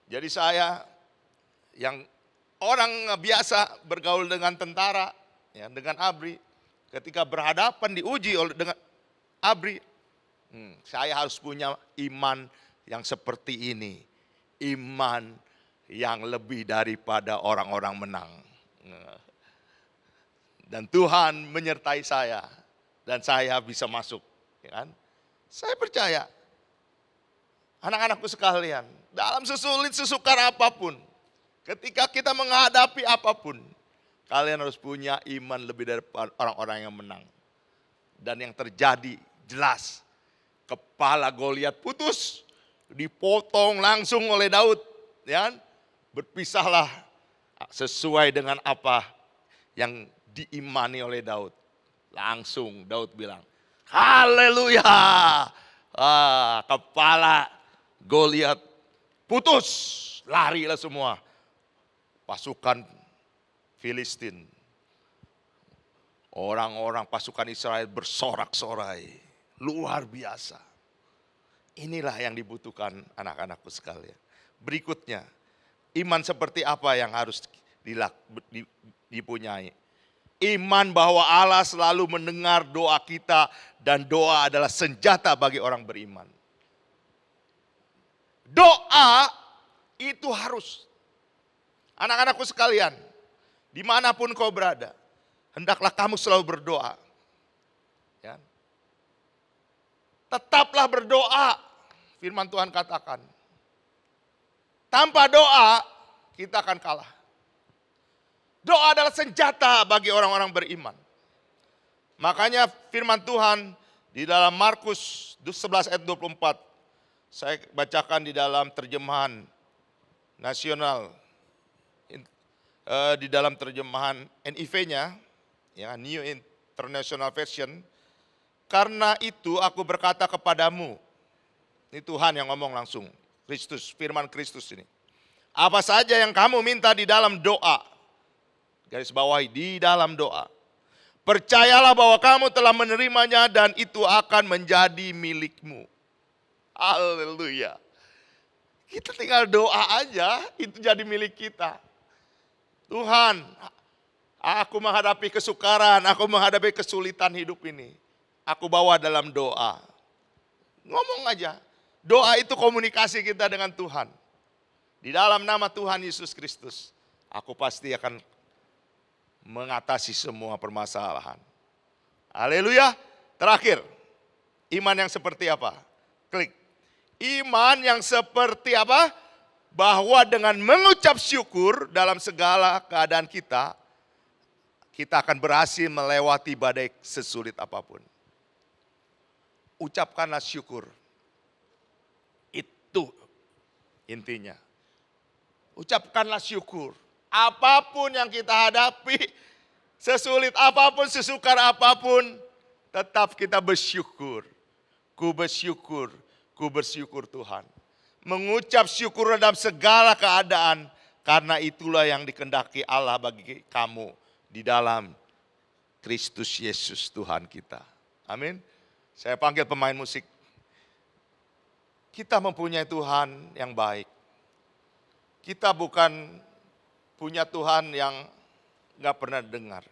Jadi saya yang orang biasa bergaul dengan tentara, ya, dengan ABRI, ketika berhadapan diuji dengan ABRI, saya harus punya iman yang seperti ini, iman yang lebih daripada orang-orang menang. Dan Tuhan menyertai saya, dan saya bisa masuk, ya kan? Saya percaya, anak-anakku sekalian, dalam sesulit sesukar apapun, ketika kita menghadapi apapun, kalian harus punya iman lebih dari orang-orang yang menang. Dan yang terjadi jelas, kepala Goliat putus, dipotong langsung oleh Daud, ya. Berpisahlah sesuai dengan apa yang diimani oleh Daud. Langsung Daud bilang, haleluya. Kepala Goliat putus, larilah semua pasukan Filistin. Orang-orang pasukan Israel bersorak-sorai, luar biasa. Inilah yang dibutuhkan anak-anakku sekalian. Berikutnya, iman seperti apa yang harus dipunyai? Iman bahwa Allah selalu mendengar doa kita dan doa adalah senjata bagi orang beriman. Doa itu harus. Anak-anakku sekalian, dimanapun kau berada, hendaklah kamu selalu berdoa. Ya. Tetaplah berdoa, firman Tuhan katakan. Tanpa doa, kita akan kalah. Doa adalah senjata bagi orang-orang beriman. Makanya firman Tuhan di dalam Markus 11 ayat 24. Saya bacakan di dalam terjemahan nasional. Di dalam terjemahan NIV-nya, ya, New International Version. Karena itu aku berkata kepadamu. Ini Tuhan yang ngomong langsung. Kristus, firman Kristus ini. Apa saja yang kamu minta di dalam doa. Garis bawahi, di dalam doa. Percayalah bahwa kamu telah menerimanya dan itu akan menjadi milikmu. Haleluya. Kita tinggal doa aja, itu jadi milik kita. Tuhan, aku menghadapi kesukaran, aku menghadapi kesulitan hidup ini. Aku bawa dalam doa. Ngomong aja. Doa itu komunikasi kita dengan Tuhan. Di dalam nama Tuhan Yesus Kristus, aku pasti akan mengatasi semua permasalahan. Haleluya. Terakhir, iman yang seperti apa? Klik. Iman yang seperti apa? Bahwa dengan mengucap syukur dalam segala keadaan kita akan berhasil melewati badai sesulit apapun. Ucapkanlah syukur. Itu intinya. Ucapkanlah syukur. Apapun yang kita hadapi, sesulit apapun, sesukar apapun, tetap kita bersyukur. Ku bersyukur Tuhan. Mengucap syukur dalam segala keadaan, karena itulah yang dikehendaki Allah bagi kamu di dalam Kristus Yesus Tuhan kita. Amin. Saya panggil pemain musik. Kita mempunyai Tuhan yang baik. Kita bukan punya Tuhan yang gak pernah dengar.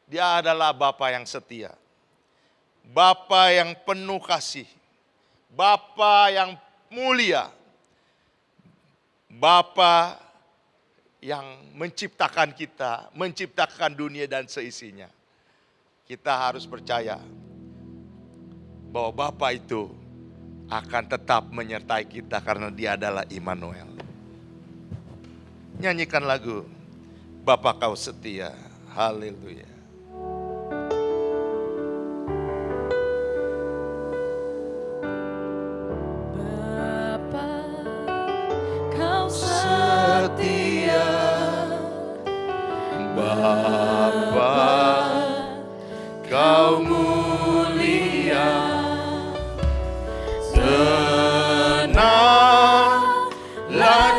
Dia adalah Bapa yang setia. Bapa yang penuh kasih. Bapa yang mulia. Bapa yang menciptakan kita, menciptakan dunia dan seisinya. Kita harus percaya bahwa Bapa itu akan tetap menyertai kita karena Dia adalah Immanuel. Nyanyikan lagu Bapa Kau Setia. Haleluya.
Bapa, Kau setia.
Bapa, Kau mulia. Tenanglah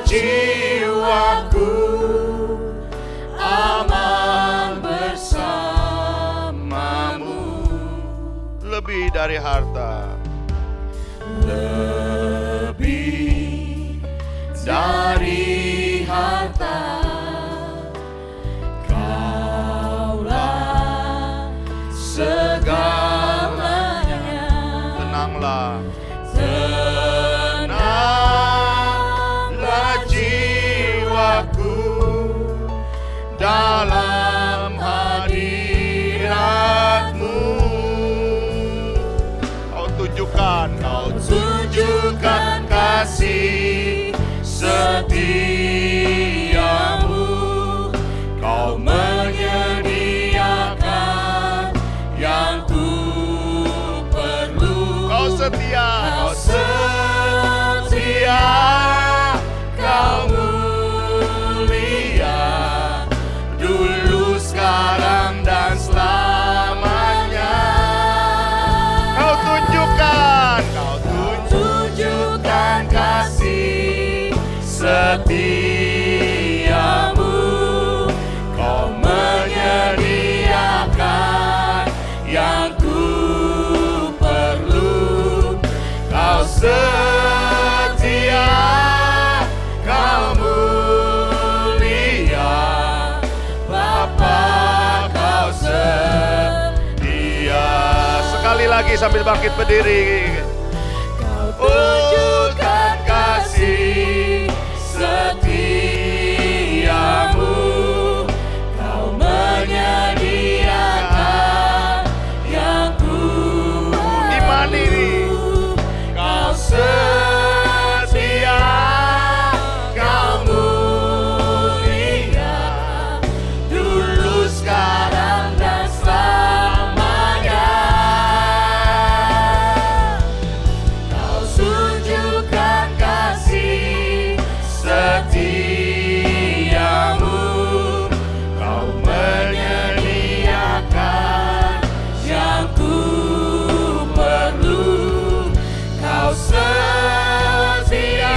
jiwaku, aman bersamamu. Lebih dari harta, lebih dari harta, Kaulah segalanya. Tenanglah, tenanglah jiwaku dalam hadirat-Mu. Kau tunjukkan kasih setiamu. Kau menyediakan yang ku perlu. Kau setia, Kau mulia, dulu, sekarang, dan selamanya. Kau tunjukkan kasih setiamu. Kau menyediakan yang ku perlu. Kau setia, Kau mulia, Bapa Kau setia. Sekali lagi sambil bangkit berdiri. Kau tunjukkan kasih setiamu. Kau menyediakan yang ku imani. Kau setia, Kau mulia, dulu, sekarang, dan selamanya. Kau tunjukkan kasih setiamu. Kau menyediakan yang ku perlu. Kau setia,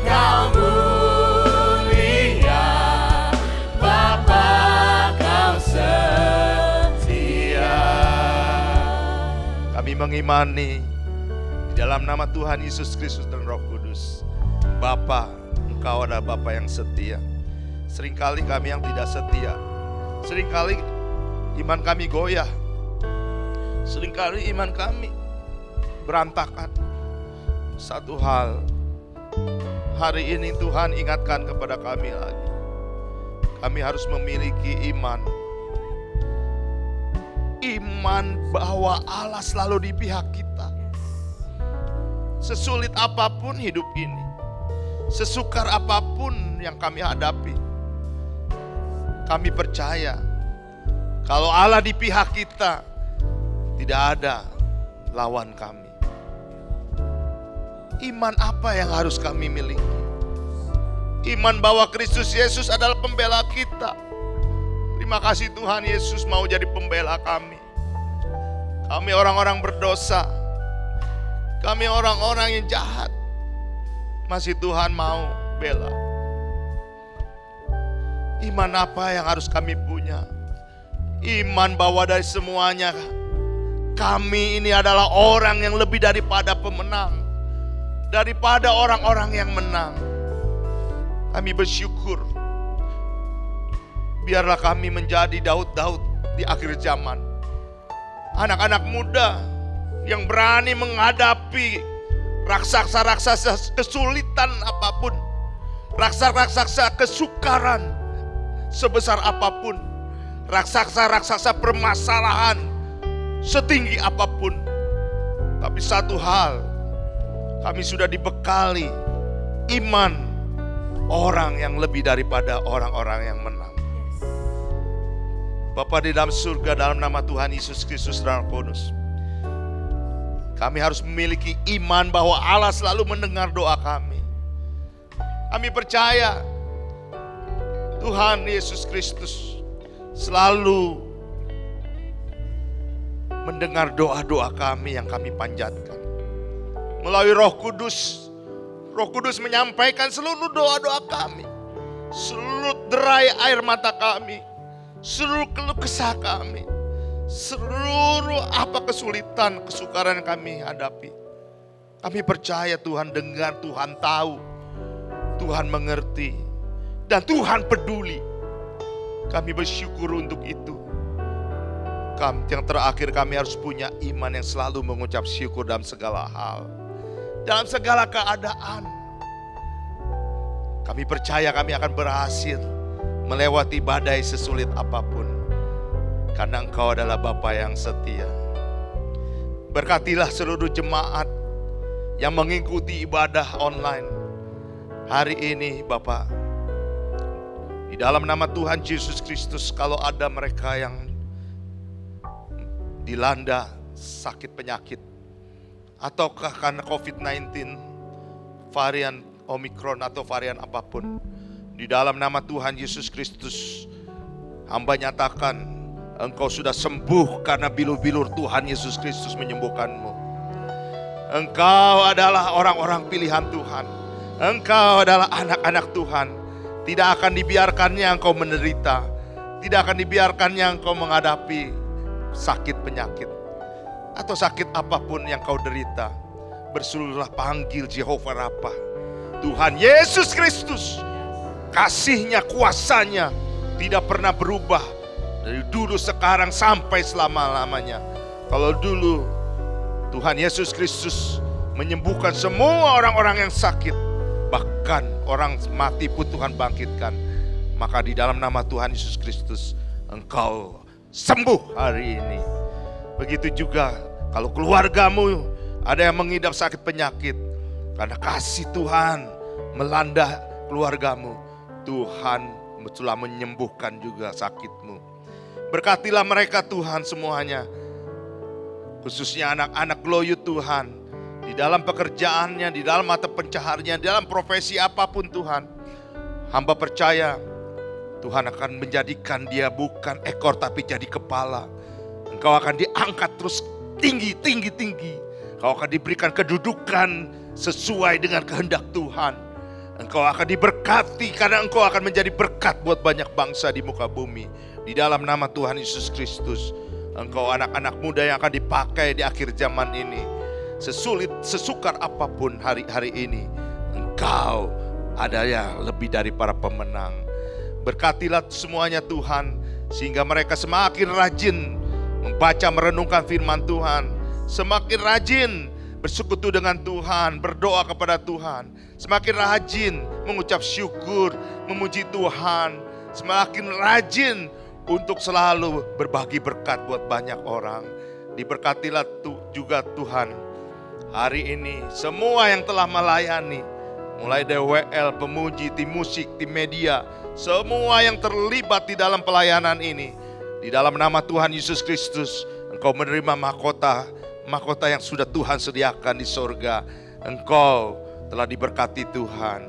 Kau mulia, Bapa Kau setia. Kami mengimani di dalam nama Tuhan Yesus Kristus dan Roh Kudus, Bapa, Engkau adalah Bapa yang setia. Seringkali kami yang tidak setia, seringkali iman kami goyah, seringkali iman kami berantakan. Satu hal, hari ini Tuhan ingatkan kepada kami lagi. Kami harus memiliki iman. Iman bahwa Allah selalu di pihak kita. Sesulit apapun hidup ini, sesukar apapun yang kami hadapi, kami percaya kalau Allah di pihak kita, tidak ada lawan kami. Iman apa yang harus kami miliki? Iman bahwa Kristus Yesus adalah pembela kita. Terima kasih Tuhan Yesus mau jadi pembela kami. Kami orang-orang berdosa, kami orang-orang yang jahat, masih Tuhan mau bela. Iman apa yang harus kami punya? Iman bahwa dari semuanya kami ini adalah orang yang lebih daripada pemenang, daripada orang-orang yang menang. Kami bersyukur. Biarlah kami menjadi Daud-Daud di akhir zaman. Anak-anak muda yang berani menghadapi raksasa-raksasa kesulitan apapun, raksasa-raksasa kesukaran sebesar apapun, raksasa-raksasa permasalahan setinggi apapun. Tapi satu hal, kami sudah dibekali iman orang yang lebih daripada orang-orang yang menang. Bapa di dalam surga, dalam nama Tuhan Yesus Kristus dan Roh Kudus, kami harus memiliki iman bahwa Allah selalu mendengar doa kami. Kami percaya Tuhan Yesus Kristus selalu mendengar doa-doa kami yang kami panjatkan. Melalui Roh Kudus, Roh Kudus menyampaikan seluruh doa-doa kami, seluruh derai air mata kami, seluruh keluh kesah kami, seluruh apa kesulitan, kesukaran yang kami hadapi. Kami percaya Tuhan dengar, Tuhan tahu, Tuhan mengerti, dan Tuhan peduli. Kami bersyukur untuk itu. Yang terakhir, kami harus punya iman yang selalu mengucap syukur dalam segala hal, dalam segala keadaan. Kami percaya kami akan berhasil melewati badai sesulit apapun, karena Engkau adalah Bapa yang setia. Berkatilah seluruh jemaat yang mengikuti ibadah online hari ini, Bapa. Di dalam nama Tuhan Yesus Kristus, kalau ada mereka yang dilanda sakit penyakit, ataukah karena COVID-19, varian Omikron atau varian apapun, di dalam nama Tuhan Yesus Kristus, hamba nyatakan Engkau sudah sembuh karena bilur-bilur Tuhan Yesus Kristus menyembuhkanmu. Engkau adalah orang-orang pilihan Tuhan. Engkau adalah anak-anak Tuhan. Tidak akan dibiarkannya engkau menderita. Tidak akan dibiarkannya engkau menghadapi sakit penyakit atau sakit apapun yang kau derita. Berseluruhlah panggil Jehovah Rafa, Tuhan Yesus Kristus. Kasihnya, kuasanya tidak pernah berubah dari dulu, sekarang, sampai selama-lamanya. Kalau dulu Tuhan Yesus Kristus menyembuhkan semua orang-orang yang sakit, bahkan orang mati pun Tuhan bangkitkan, maka di dalam nama Tuhan Yesus Kristus engkau sembuh hari ini. Begitu juga kalau keluargamu ada yang mengidap sakit penyakit, karena kasih Tuhan melanda keluargamu, Tuhan telah menyembuhkan juga sakitmu. Berkatilah mereka Tuhan semuanya, khususnya anak-anak Gloyut Tuhan, di dalam pekerjaannya, di dalam mata pencahariannya, di dalam profesi apapun Tuhan. Hamba percaya Tuhan akan menjadikan dia bukan ekor tapi jadi kepala. Engkau akan diangkat terus tinggi. Engkau akan diberikan kedudukan sesuai dengan kehendak Tuhan. Engkau akan diberkati karena engkau akan menjadi berkat buat banyak bangsa di muka bumi. Di dalam nama Tuhan Yesus Kristus, engkau anak-anak muda yang akan dipakai di akhir zaman ini. Sesulit, sesukar apapun hari-hari ini, engkau adalah lebih dari para pemenang. Berkatilah semuanya Tuhan, sehingga mereka semakin rajin membaca merenungkan firman Tuhan, semakin rajin bersekutu dengan Tuhan, berdoa kepada Tuhan, semakin rajin mengucap syukur, memuji Tuhan, semakin rajin untuk selalu berbagi berkat buat banyak orang. Diberkatilah juga Tuhan hari ini semua yang telah melayani, mulai dari WL, pemuji, tim musik, tim media, semua yang terlibat di dalam pelayanan ini. Di dalam nama Tuhan Yesus Kristus, engkau menerima mahkota yang sudah Tuhan sediakan di sorga. Engkau telah diberkati Tuhan.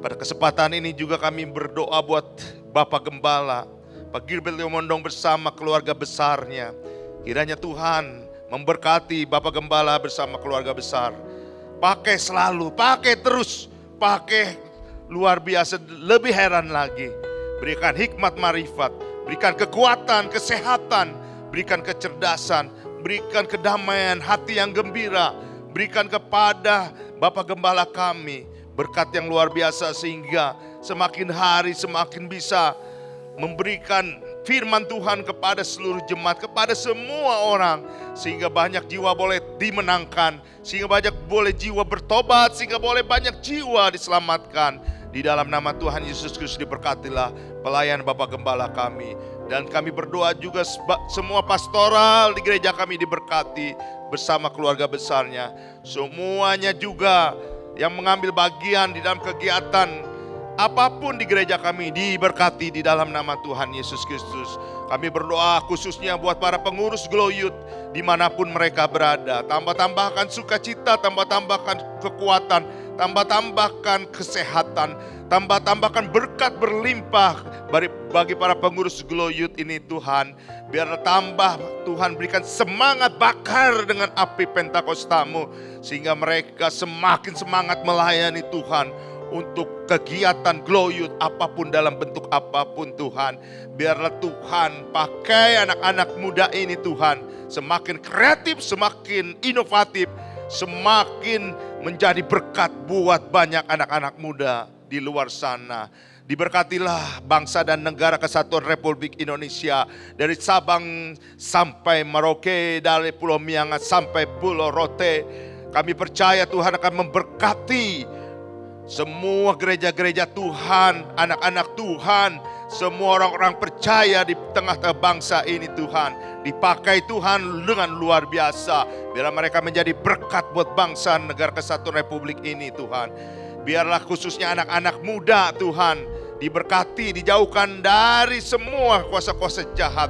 Pada kesempatan ini juga kami berdoa buat Bapak Gembala, Pak Gilbert Leomondong bersama keluarga besarnya. Kiranya Tuhan memberkati Bapak Gembala bersama keluarga besar. Pakai selalu, pakai terus, pakai luar biasa, lebih heran lagi. Berikan hikmat marifat, berikan kekuatan, kesehatan, berikan kecerdasan, berikan kedamaian hati yang gembira, berikan kepada Bapak Gembala kami berkat yang luar biasa, sehingga semakin hari semakin bisa memberikan firman Tuhan kepada seluruh jemaat, kepada semua orang. Sehingga banyak jiwa boleh dimenangkan, sehingga banyak boleh jiwa bertobat, sehingga boleh banyak jiwa diselamatkan. Di dalam nama Tuhan Yesus Kristus diberkatilah pelayan Bapak Gembala kami. Dan kami berdoa juga semua pastoral di gereja kami diberkati bersama keluarga besarnya. Semuanya juga yang mengambil bagian di dalam kegiatan apapun di gereja kami diberkati di dalam nama Tuhan Yesus Kristus. Kami berdoa khususnya buat para pengurus Glow Youth dimanapun mereka berada. Tambah-tambahkan sukacita, tambah-tambahkan kekuatan, tambah-tambahkan kesehatan, tambah-tambahkan berkat berlimpah bagi para pengurus Glow Youth ini Tuhan. Biar tambah Tuhan berikan semangat bakar dengan api Pentakostamu, sehingga mereka semakin semangat melayani Tuhan untuk kegiatan Glow Youth apapun dalam bentuk apapun Tuhan. Biarlah Tuhan pakai anak-anak muda ini Tuhan, semakin kreatif, semakin inovatif, semakin menjadi berkat buat banyak anak-anak muda di luar sana. Diberkatilah bangsa dan negara kesatuan Republik Indonesia, dari Sabang sampai Merauke, dari Pulau Miangas sampai Pulau Rote. Kami percaya Tuhan akan memberkati semua gereja-gereja Tuhan, anak-anak Tuhan, semua orang-orang percaya di tengah-tengah bangsa ini Tuhan. Dipakai Tuhan dengan luar biasa. Biarlah mereka menjadi berkat buat bangsa negara kesatuan Republik ini Tuhan. Biarlah khususnya anak-anak muda Tuhan diberkati, dijauhkan dari semua kuasa-kuasa jahat.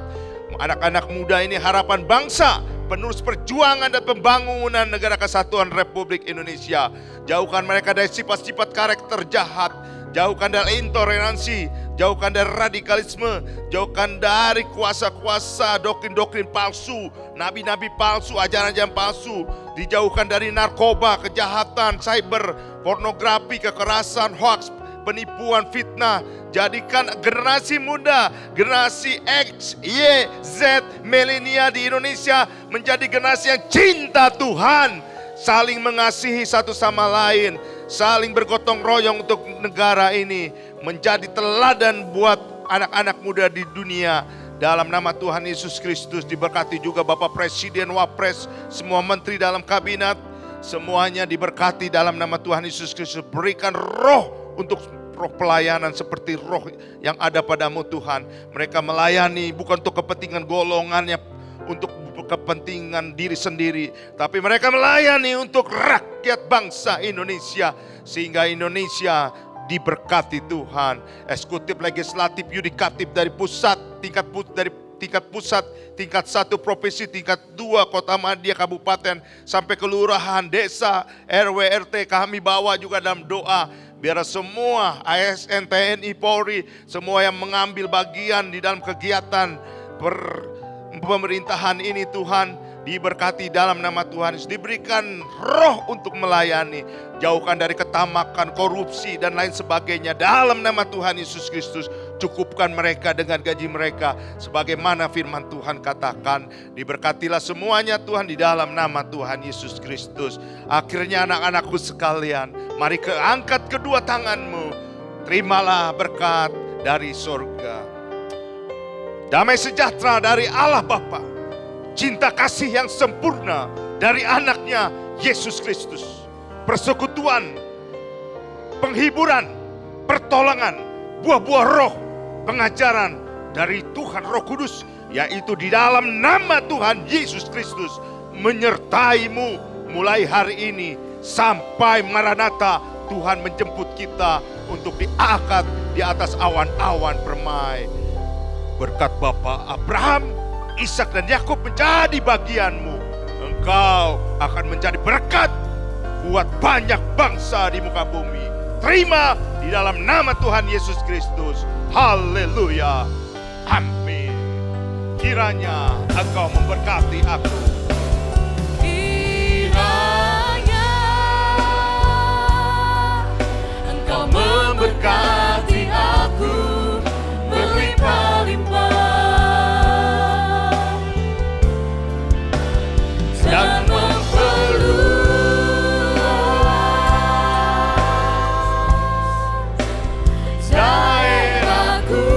Anak-anak muda ini harapan bangsa, penerus perjuangan dan pembangunan negara kesatuan Republik Indonesia. Jauhkan mereka dari sifat-sifat karakter jahat, jauhkan dari intoleransi, jauhkan dari radikalisme, jauhkan dari kuasa-kuasa, doktrin-doktrin palsu, nabi-nabi palsu, ajaran-ajaran palsu. Dijauhkan dari narkoba, kejahatan, cyber, pornografi, kekerasan, hoax, penipuan, fitnah. Jadikan generasi muda, generasi X, Y, Z, milenial di Indonesia menjadi generasi yang cinta Tuhan, saling mengasihi satu sama lain, saling bergotong royong untuk negara ini, menjadi teladan buat anak-anak muda di dunia. Dalam nama Tuhan Yesus Kristus diberkati juga Bapak Presiden, Wapres, semua menteri dalam kabinet, semuanya diberkati dalam nama Tuhan Yesus Kristus. Berikan roh untuk roh pelayanan seperti roh yang ada padamu Tuhan. Mereka melayani bukan untuk kepentingan golongannya, untuk kepentingan diri sendiri, tapi mereka melayani untuk rakyat bangsa Indonesia, sehingga Indonesia diberkati Tuhan. Eksekutif, legislatif, yudikatif dari pusat, dari tingkat pusat, tingkat 1 provinsi, tingkat 2 kota madya, kabupaten, sampai kelurahan, desa, RW, RT kami bawa juga dalam doa. Biar semua ASN, TNI, Polri, semua yang mengambil bagian di dalam kegiatan pemerintahan ini Tuhan, diberkati dalam nama Tuhan Yesus. Diberikan roh untuk melayani, jauhkan dari ketamakan, korupsi dan lain sebagainya dalam nama Tuhan Yesus Kristus. Cukupkan mereka dengan gaji mereka sebagaimana firman Tuhan katakan. Diberkatilah semuanya Tuhan di dalam nama Tuhan Yesus Kristus. Akhirnya anak-anakku sekalian, mari angkat kedua tanganmu, terimalah berkat dari surga. Damai sejahtera dari Allah Bapa, cinta kasih yang sempurna dari anaknya Yesus Kristus, persekutuan, penghiburan, pertolongan, buah-buah roh, pengajaran dari Tuhan Roh Kudus, yaitu di dalam nama Tuhan Yesus Kristus, menyertaimu mulai hari ini sampai Maranatha. Tuhan menjemput kita untuk diangkat di atas awan-awan permai. Berkat Bapa Abraham, Ishak dan Yakub menjadi bagianmu. Engkau akan menjadi berkat buat banyak bangsa di muka bumi. Terima di dalam nama Tuhan Yesus Kristus. Haleluya. Amin. Kiranya Engkau memberkati aku.
Kiranya Engkau memberkati aku berlimpah-limpah dan memperluas daerahku.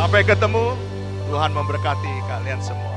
Sampai ketemu, Tuhan memberkati kalian semua.